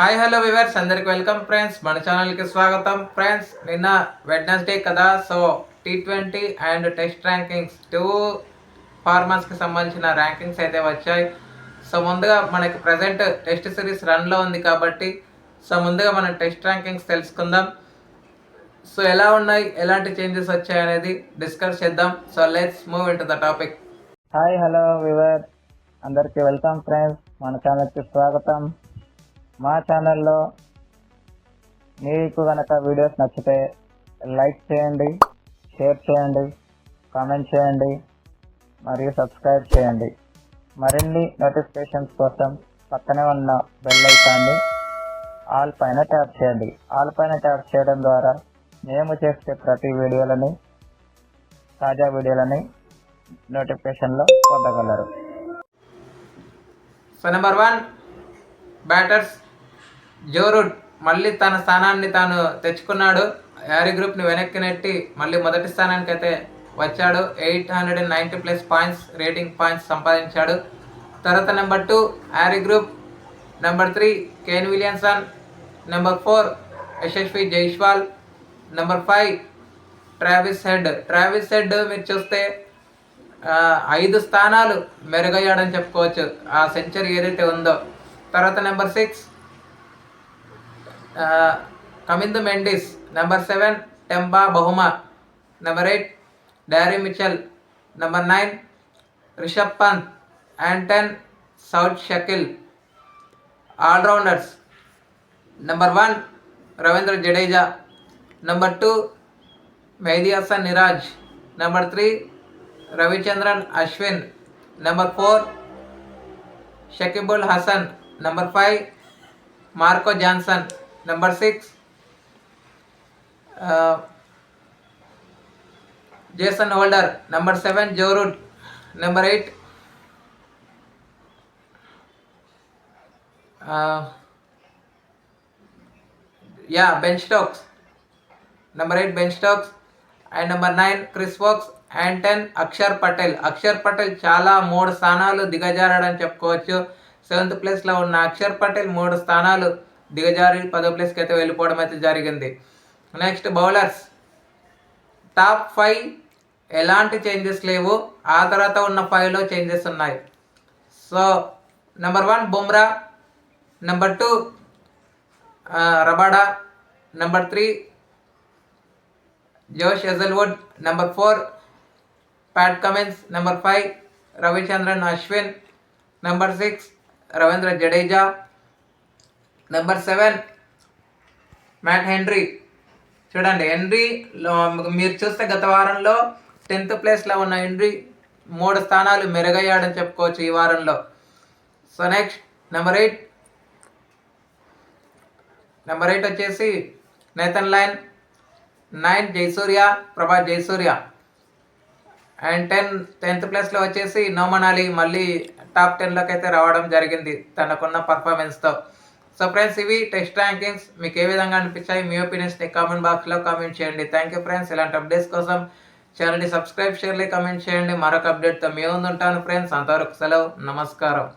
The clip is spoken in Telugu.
హాయ్ హలో వివర్స్ అందరికి వెల్కమ్ ఫ్రెండ్స్, మన ఛానల్కి స్వాగతం. ఫ్రెండ్స్, నిన్న వెడ్నెస్డే కదా, so T20 and test rankings 2 ఫార్మాట్స్కి సంబంధించిన ర్యాంకింగ్స్ అయితే వచ్చాయి. సో ముందుగా మనకి ప్రజెంట్ టెస్ట్ సిరీస్ రన్లో ఉంది కాబట్టి ముందుగా మనం టెస్ట్ ర్యాంకింగ్స్ తెలుసుకుందాం. సో ఎలా ఉన్నాయి, ఎలాంటి చేంజెస్ వచ్చాయి అనేది డిస్కస్ చేద్దాం. So let's move in to the topic. Hi hello we were అందరికీ వెల్కమ్ ఫ్రెండ్స్, మన ఛానల్కి స్వాగతం. మా ఛానల్లో మీకు కనుక వీడియోస్ నచ్చితే లైక్ చేయండి, షేర్ చేయండి, కామెంట్ చేయండి మరియు సబ్స్క్రైబ్ చేయండి. మరిన్ని నోటిఫికేషన్స్ కోసం పక్కనే ఉన్న బెల్ ఐకాన్ని ఆల్ పైన ట్యాప్ చేయండి. ఆల్ పైన ట్యాప్ చేయడం ద్వారా మేము చేసే ప్రతి వీడియోలని, తాజా వీడియోలని నోటిఫికేషన్లో పొందగలరు. So number 1 batters Joe Root మళ్ళీ తన స్థానాన్ని తాను తెచ్చుకున్నాడు. యారీ గ్రూప్ని వెనక్కి నెట్టి మళ్ళీ మొదటి స్థానానికి అయితే వచ్చాడు. 890+ పాయింట్స్, రేటింగ్ పాయింట్స్ సంపాదించాడు. తర్వాత నెంబర్ 2 యారీ గ్రూప్, number 3 Kane Williamson, number 4 Yashasvi Jaiswal, number 5 Travis Head మీరు చూస్తే 5 స్థానాలు మెరుగయ్యాడని చెప్పుకోవచ్చు, ఆ సెంచరీ ఏదైతే ఉందో. తర్వాత number 6 Kamindu Mendis, number 7 Temba Bavuma, number 8 Daryl Mitchell, number 9 Rishabh Pant and 10 Saud Shakeel. All-rounders number 1 Ravindra Jadeja, number 2 Mehidy Hasan Miraz, number 3 Ravichandran Ashwin, number 4 Shakib Al Hasan, number 5 Marco Jansen, number 6 Jason Holder, number 7 Joe Root, number 8 Ben Stokes, number 8 Ben Stokes and number 9 Chris Woakes and 10 Axar Patel చాలా 3 స్థానాలు దిగజారాడని చెప్పుకోవచ్చు. 7th ప్లేస్లో ఉన్న అక్షర్ పటేల్ 3 స్థానాలు దిగజారి 10వ ప్లేస్కి అయితే వెళ్ళిపోవడం అయితే జరిగింది. నెక్స్ట్ బౌలర్స్ టాప్ 5 ఎలాంటి చేంజెస్ లేవు, ఆ తర్వాత ఉన్న 5లో చేంజెస్ ఉన్నాయి. So number 1 Bumrah, number 2 Rabada, number 3 జోష్ Hazlewood, number 4 Pat Cummins, number 5 Ravichandran Ashwin, number 6 Ravindra Jadeja, number 7 Matt Henry. చూడండి, హెన్రీ మీరు చూస్తే గత వారంలో 10th ప్లేస్లో ఉన్న హెన్రీ 3 స్థానాలు మెరుగయ్యాడని చెప్పుకోవచ్చు ఈ వారంలో. సో నెక్స్ట్ నెంబర్ 8 వచ్చేసి Nathan Lyon, 9 Prabath Jayasuriya and 10th ప్లేస్లో వచ్చేసి నోమన్ అలీ మళ్ళీ టాప్ 10లోకి అయితే రావడం జరిగింది తనకున్న పర్ఫార్మెన్స్తో. సో ఫ్రెండ్స్, ఇవి టెస్ట్ ర్యాంకింగ్స్. మీకు ఏ విధంగా అనిపించాయి, మీ ఒపీనియన్స్ని కామెంట్ బాక్స్లో కామెంట్ చేయండి. Thank you friends. ఇలాంటి అప్డేట్స్ కోసం ఛానల్ని సబ్స్క్రైబ్, షేర్లీ, కామెంట్ చేయండి. మరొక అప్డేట్తో మీ ముందు ఉంటాను ఫ్రెండ్స్. అంతవరకు సెలవు, నమస్కారం.